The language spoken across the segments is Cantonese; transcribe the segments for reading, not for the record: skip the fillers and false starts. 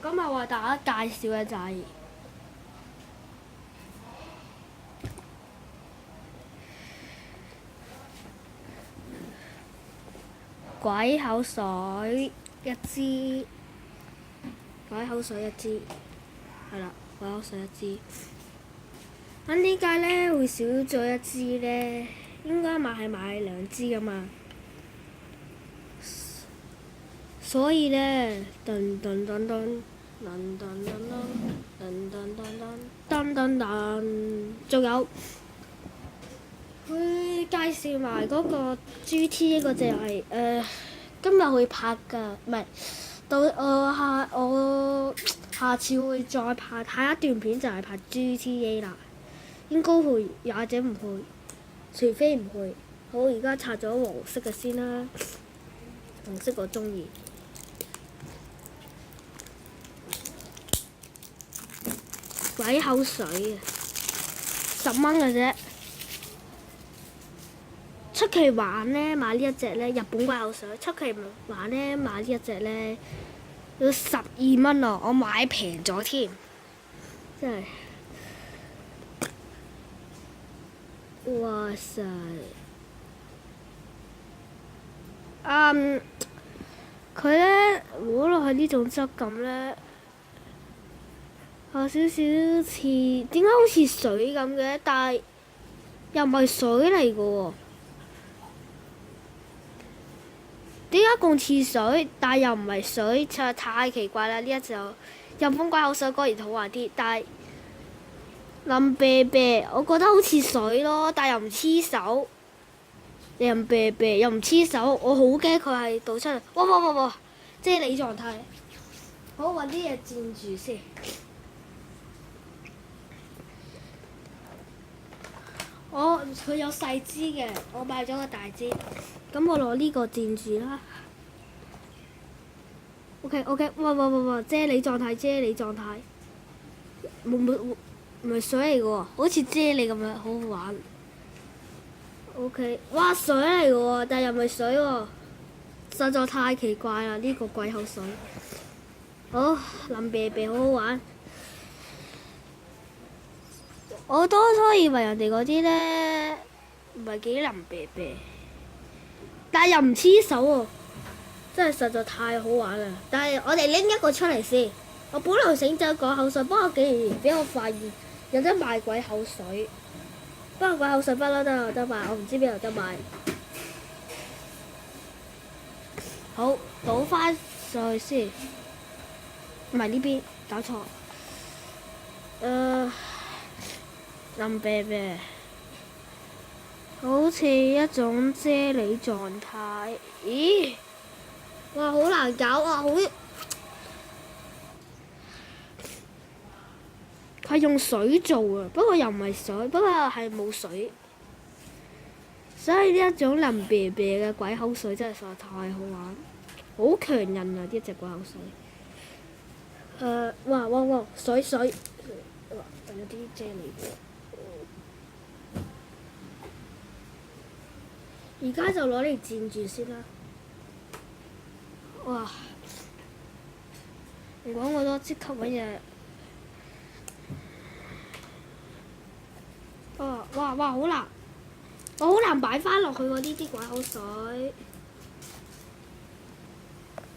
今日為大家介紹嘅就係鬼口水一支，鬼口水一支，係啦，鬼口水一支。咁點解咧會少咗一支咧？應該買兩支噶嘛。所以咧，噔噔噔噔，噔噔噔噔，噔噔噔噔，噔噔噔，仲有佢介紹埋嗰個 GT 嗰隻係今日會拍㗎，唔係到我下次會再拍下一段片就係拍 GTA 啦，應該會也或者唔會，除非唔會。好，而家拆咗黃色嘅先啦，黃色我中意。鬼口水啊，10蚊嘅啫。出奇玩咧買呢一隻咧，日本鬼口水。出奇玩咧買呢一隻咧，要12蚊啊！我買平咗添，真係。哇塞！佢咧摸落去呢種質感咧，有少少似，點解好似水咁嘅？但係又唔係水嚟嘅喎。點解咁似水，但係又唔係水？實在太奇怪啦！呢一隻日本鬼口水果然好玩啲，但係腍啤啤，我覺得好似水咯，但係又唔黐手，腍啤啤又唔黐手，我好驚佢係倒出嚟。哇！啫喱狀態。好，揾啲嘢墊住先。佢有細支嘅，我買咗個大支，咁我攞呢個墊住啦。OK，哇！啫喱狀態，唔係水嚟嘅喎，好似啫喱咁樣，好好玩。OK，哇！水嚟嘅喎，但又唔係水喎，實在太奇怪啦！呢個鬼口水，好腍啤啤，好好玩。我當初以為人哋嗰啲咧唔係幾腍啤啤，但係又唔黐手喎，真係實在太好玩啦！但係我哋拎一個出嚟先，我本來想走鬼口水，不過幾年俾我發現有得賣鬼口水，不過鬼口水不嬲都有得賣，我唔知邊度得賣。好，倒翻上去先，唔係呢邊，搞錯。腍啤啤，好似一種啫喱狀態。咦？哇！好難搞啊！佢係用水做啊，不過又唔係水，不過係冇水。所以呢一種腍啤啤嘅鬼口水真係實在太好玩，好強韌啊！呢一隻鬼口水。哇！水，仲有啲啫喱。而家就攞嚟墊住先啦。哇！唔講我都即刻揾嘢。哇！好難，我好難擺翻落去喎！呢啲鬼口水，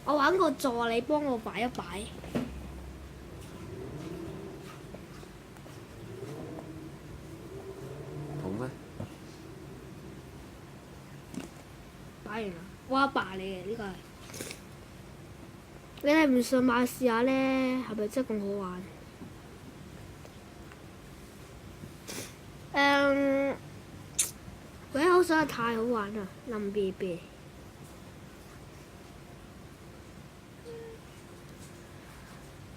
我揾個助理幫我擺一擺。好咩？擺完啦，我阿爸嚟嘅呢個係。你哋唔信買試下咧，係咪真係咁好玩？鬼口水太好玩啦，腍啤啤。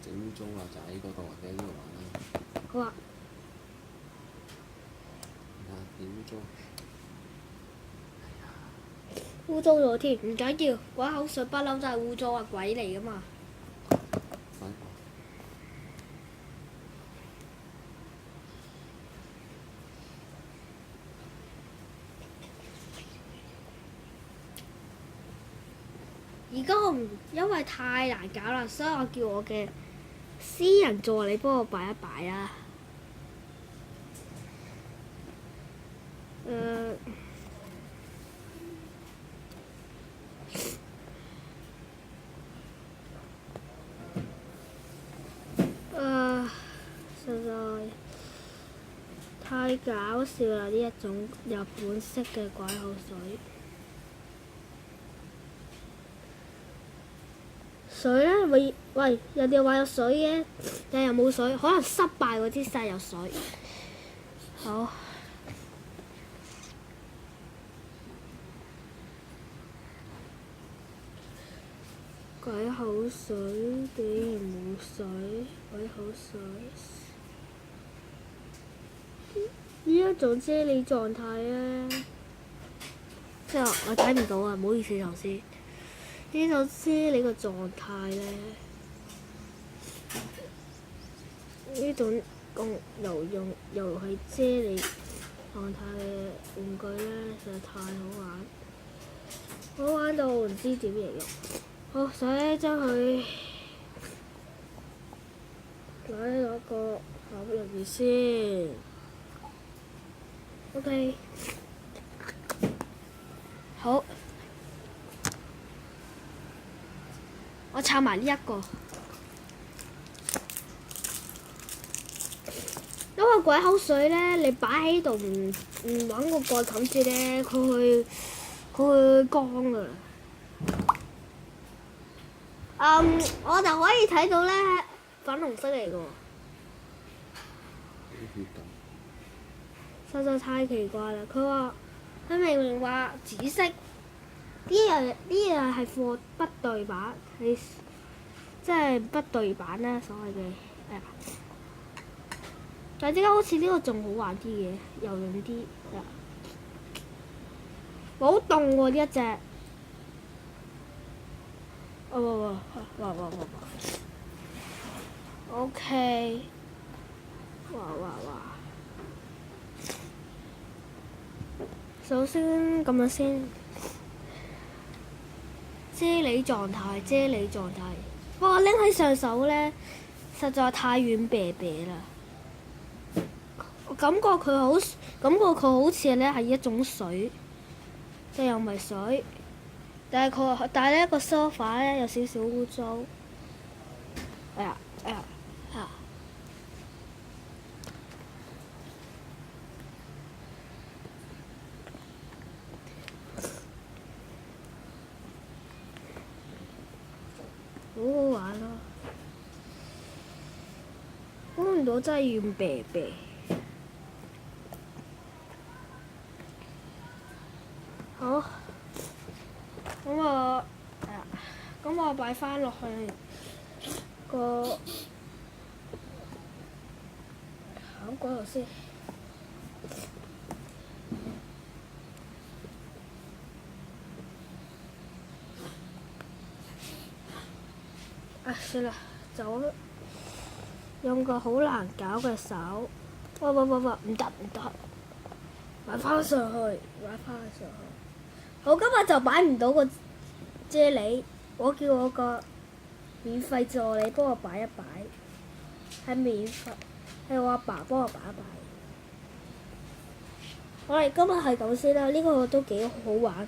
整污糟啦，就喺嗰度或者呢度玩啦。好啊。點污糟？污糟咗添，唔緊要，鬼口水不嬲都係污糟啊，鬼嚟噶嘛。而家我唔因為太難搞啦，所以我叫我嘅私人助理幫我擺一擺啊。實在太搞笑啦！呢一種日本式嘅鬼口水。水咧，喂，人哋話有水嘅，但又冇水，可能失敗嗰啲先有水。好。鬼口水竟然冇水，鬼口水。呢一種啫喱狀態咧，即係我睇唔到啊！唔好意思頭先。呢種啫喱嘅狀態咧，呢種又係啫喱狀態嘅玩具咧，實在太好玩，好玩到唔知點形容。好，首先將佢擺喺嗰個盒入邊先。OK， 好，我插埋呢一個，因為鬼口水咧，你擺喺度唔揾個蓋冚住咧，佢會乾㗎啦。我就可以睇到咧，粉紅色嚟㗎喎。實在太奇怪啦！佢明明話紫色，呢樣係貨不對版，係即係不對版啦，所謂嘅但係點解好似呢個仲好玩啲嘅，柔軟啲好凍喎呢一隻。哇！OK， 哇！首先咁樣先，啫喱狀態。不過拎起上手咧，實在太軟啤啤啦。我感覺佢好似咧係一種水，即係又唔係水。但係咧個 sofa 咧有少少污糟。哎呀！好好玩咯！估唔到真係軟啤啤。好。咁我擺翻落去個盒嗰度先。算啦，就用個好難搞嘅手。喂，唔得，擺翻上去。好，今日就擺唔到個啫喱，我叫我個免費助理幫我擺一擺，係免費，係我阿爸幫我擺一擺。好啦，今日係咁先啦，呢個都幾好玩。